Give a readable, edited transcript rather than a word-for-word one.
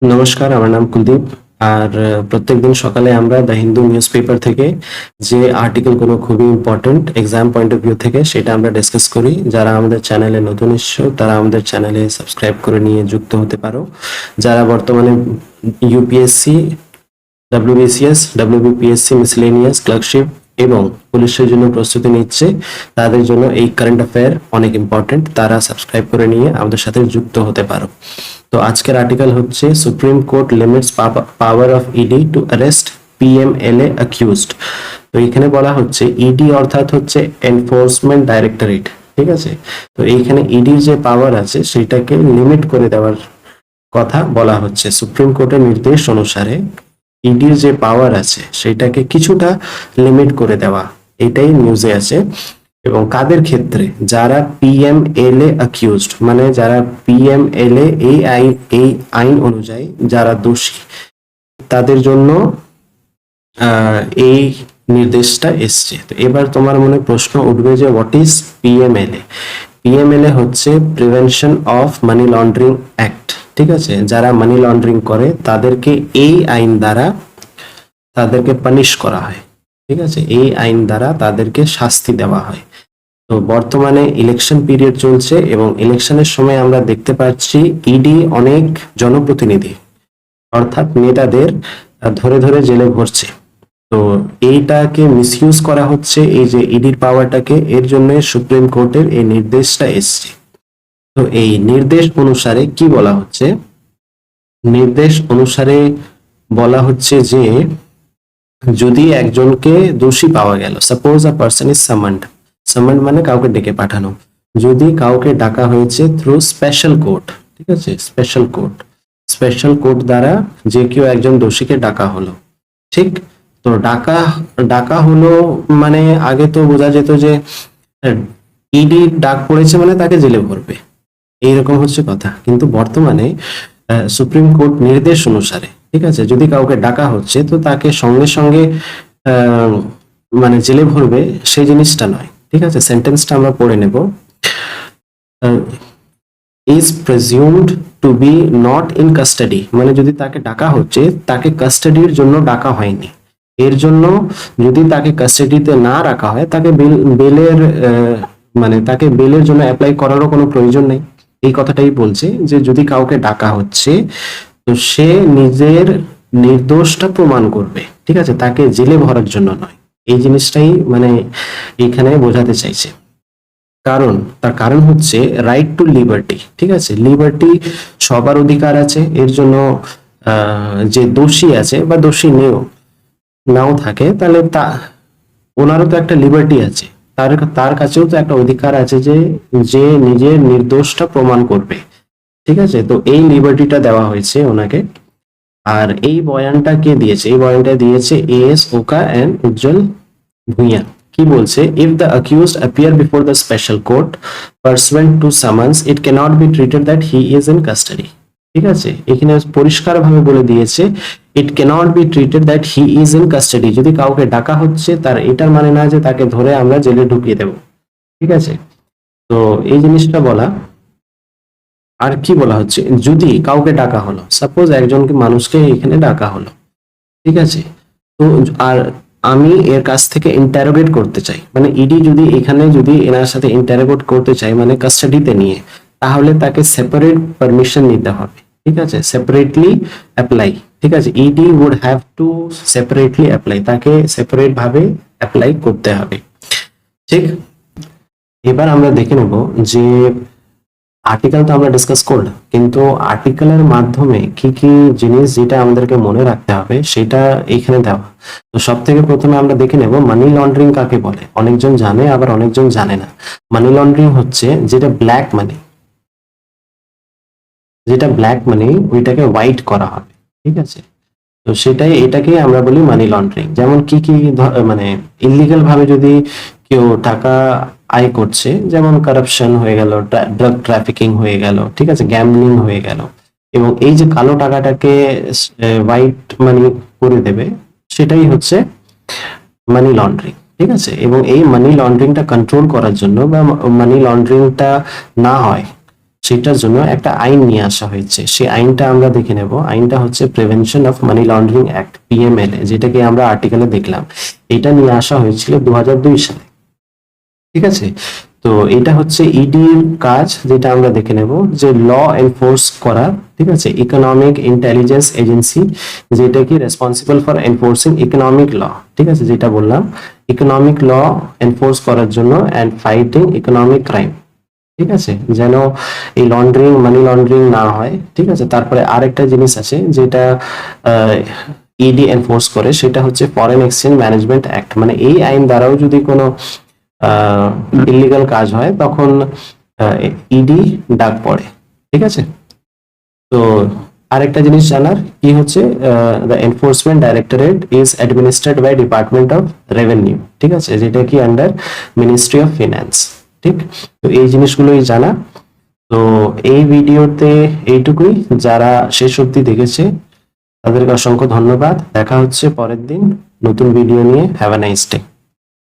নমস্কার, আমার নাম কুলদীপ। আর প্রত্যেকদিন সকালে আমরা দ্য হিন্দু নিউজ পেপার থেকে যে আর্টিকেল গুলো খুবই important exam point of view থেকে সেটা আমরা ডিসকাস করি। যারা আমাদের চ্যানেলে নতুন এসছো তারা আমাদের চ্যানেলে সাবস্ক্রাইব করে নিয়ে যুক্ত হতে পারো। যারা বর্তমানে UPSC, WBCS, WBPSC, miscellaneous, clerkship এবং পুলিশের জন্য প্রস্তুতি নিচ্ছে তাদের জন্য এই কারেন্ট অ্যাফেয়ার অনেক ইম্পর্টেন্ট। তারা সাবস্ক্রাইব করে নিয়ে আমাদের সাথে যুক্ত হতে পারো। তো আজকের আর্টিকেল হচ্ছে Supreme Court limits power of ED to arrest PMLA accused. তো এখানে বলা হচ্ছে ইডি অর্থাৎ হচ্ছে এনফোর্সমেন্ট ডাইরেক্টরেট, ঠিক আছে। তো এইখানে ইডির যে পাওয়ার আছে সেটাকে লিমিট করে দেওয়ার কথা বলা হচ্ছে। সুপ্রিম কোর্টের নির্দেশ অনুসারে ইডির যে পাওয়ার আছে সেটাকে কিছুটা লিমিট করে দেওয়া, এটাই নিউজে আছে। এবং কাদের ক্ষেত্রে? যারা পিএমএলএ অ্যাকিউজড, মানে যারা পিএমএলএ এই আইন অনুযায়ী যারা দোষী, তাদের জন্য এই নির্দেশটা এসছে। তো এবার তোমার মনে প্রশ্ন উঠবে যে হোয়াট ইজ পিএমএলএ। পিএমএলএ হচ্ছে prevention of money laundering act, ঠিক আছে। যারা মানি লন্ডারিং করে তাদেরকে এই আইন দ্বারা তাদেরকে পানিশ করা হয়, ঠিক আছে। এই আইন দ্বারা তাদেরকে শাস্তি দেওয়া হয়। তো বর্তমানে ইলেকশন পিরিয়ড চলছে এবং ইলেকশনের সময় আমরা দেখতে পাচ্ছি ইডি অনেক জনপ্রতিনিধি অর্থাৎ নেতাদের ধরে ধরে জেলে ভরছে। তো এইটাকে মিসইউজ করা হচ্ছে, এই যে ইডির পাওয়ারটাকে, এর জন্য সুপ্রিম কোর্টের এই নির্দেশটা এসছে। তো এই নির্দেশ অনুসারে কি বলা হচ্ছে? নির্দেশ অনুসারে বলা হচ্ছে যে যদি একজনকে দোষী পাওয়া গেল, সাপোজ আ পার্সন ইজ সামান্ড, সামান্ড মানে কাউকে ডেকে পাঠানো, যদি কাউকে ডাকা হয়েছে থ্রু স্পেশাল কোর্ট, ঠিক আছে, স্পেশাল কোর্ট, স্পেশাল কোর্ট দ্বারা যে কেউ একজন দোষীকে ডাকা হলো, ঠিক। তো ডাকা ডাকা হলো মানে আগে তো বোঝা যেত যে ইডি ডাক পড়েছে মানে তাকে জেলে ভরবে, এইরকম হচ্ছে কথা। কিন্তু বর্তমানে সুপ্রিম কোর্ট নির্দেশ অনুসারে, ঠিক আছে, যদি কাউকে ডাকা হচ্ছে তো তাকে সঙ্গে সঙ্গে আহ, মানে জেলে ভরবে সেই জিনিসটা নয়, ঠিক আছে। সেন্টেন্সটা আমরা পড়ে নেব। Is presumed to be not in custody, মানে যদি তাকে ডাকা হচ্ছে তাকে কাস্টাডির জন্য ডাকা হয়নি, এর জন্য যদি তাকে কাস্টাডিতে না রাখা হয় তাকে বেলের মানে তাকে বেলের জন্য অ্যাপ্লাই করারও কোনো প্রয়োজন নেই। এই কথাটাই বলছে যে যদি কাউকে ডাকা হচ্ছে তো সে নিজের নির্দোষটা প্রমাণ করবে, ঠিক আছে, তাকে জেলে ভরার জন্য নয়। এই জিনিসটাই মানে এখানে বোঝাতে চাইছে। কারণ তার কারণ হচ্ছে রাইট টু লিবার্টি, ঠিক আছে। লিবার্টি সবার অধিকার আছে, এর জন্য যে দোষী আছে বা দোষী নাও থাকে তাহলে ওনারও তো একটা লিবার্টি আছে, তার তার কাছেও তো একটা অধিকার আছে যে যে নিজের নির্দোষটা প্রমাণ করবে, ঠিক আছে। তো এই লিবার্টিটা দেওয়া হয়েছে ওনাকে। আর এই বয়ানটা কে দিয়েছে? এই বয়ানটা দিয়েছে এএস ওকা এন্ড উজ্জ্বল ভুঁইয়া। কি বলছে? If the accused appear before the special court pursuant to summons it cannot be treated that he is in custody, ঠিক আছে। এখানে পরিষ্কার ভাবে বলে দিয়েছে it cannot be treated that he is in custody. যদি কাউকে ডাকা হচ্ছে তার এটার মানে না যে তাকে ধরে আমরা জেলে ঢুকিয়ে দেব, ঠিক আছে। তো এই জিনিসটা বলা। আর কি বলা হচ্ছে? যদি কাউকে ডাকা হলো, সাপোজ একজনকে মানুষকে এখানে ডাকা হলো, ঠিক আছে। তো আর আমি এর কাছ থেকে ইন্টারোগেট করতে চাই, মানে ইডি যদি এখানে যদি এনার সাথে ইন্টারোগেট করতে চাই মানে কাস্টাডিতে নিয়ে, তাহলে তাকে সেপারেট পারমিশন নিতে হবে, ঠিক আছে, সেপারেটলি অ্যাপ্লাই, ঠিক আছে। ED would have to separately apply, তাকে সেপারেট ভাবে অ্যাপ্লাই করতে হবে, ঠিক। এবার আমরা দেখে নেব যে আর্টিকেল তো আমরা ডিসকাস করলাম, কিন্তু আর্টিকেলের মাধ্যমে কি কি জিনিস যেটা আমাদেরকে মনে রাখতে হবে সেটা এইখানে দেওয়া। তো সব থেকে প্রথমে আমরা দেখে নেব মানি লন্ডারিং কাকে বলে। অনেকজন জানে আবার অনেকজন জানে না। মানি লন্ডারিং হচ্ছে যেটা ব্ল্যাক মানি, যেটা ব্ল্যাক মানি ওইটাকে হোয়াইট করা হবে, ঠিক আছে। তো সেটাই, এটাকে আমরা বলি মানি লন্ডারিং। যেমন কি কি মানে ইলিগাল ভাবে যদি কেউ টাকা আয় করছে, যেমন কারাপশন হয়ে গেল, ড্রাগ ট্রাফিকিং হয়ে গেল, ঠিক আছে, গ্যামলিং হয়ে গেল, এবং এই যে কালো টাকাটাকে হোয়াইট মানি করে দেবে, সেটাই হচ্ছে মানি লন্ডারিং, ঠিক আছে। এবং এই মানি লন্ডারিংটা কন্ট্রোল করার জন্য বা মানি লন্ডারিংটা না হয় সেটার জন্য একটা আইন নিয়ে আসা হয়েছে। সেই আইনটা আমরা দেখে নেব। আইনটা হচ্ছে prevention of money laundering act, PMLA, যেটাকে আমরা আর্টিকেলে দেখলাম। এটা নিয়ে আসা হয়েছিল 2002 সালে। ঠিক আছে, তো এটা হচ্ছে ইডি এর কাজ, যেটা আমরা দেখে নেব যে ল এনফোর্স করা। ঠিক আছে, ইকোনমিক ইন্টেলিজেন্স এজেন্সি, যেটা কি রেসপন্সিবল ফর এনফোর্সিং ইকোনমিক ল। ঠিক আছে, যেটা বললাম ইকোনমিক ল এনফোর্স করার জন্য এন্ড ফাইটিং ইকোনমিক ক্রাইম। ঠিক আছে, যেন এই লন্ডারিং, মানি লন্ডারিং না হয়। ঠিক আছে, তারপরে আরেকটা জিনিস আছে যেটা ইডি এনফোর্স করে, সেটা হচ্ছে ফরেন এক্সচেঞ্জ ম্যানেজমেন্ট অ্যাক্ট। মানে এই আইন দ্বারাও যদি কোনো ইলিগাল কাজ হয় তখন ইডি ডাক পড়ে। ঠিক আছে, তো আরেকটা জিনিস জানার কি হচ্ছে, the enforcement directorate is administered by department of revenue. ঠিক আছে, যেটা কি আন্ডার মিনিস্ট্রি অফ ফিনান্স। ঠিক, তো এই জিনিসগুলোই জানা। তো এই ভিডিওতে এইটুকুই। যারা শেষ অবধি দেখেছে তাদেরকে অসংখ্য ধন্যবাদ। দেখা হচ্ছে পরের দিন নতুন ভিডিও নিয়ে। Have a nice day.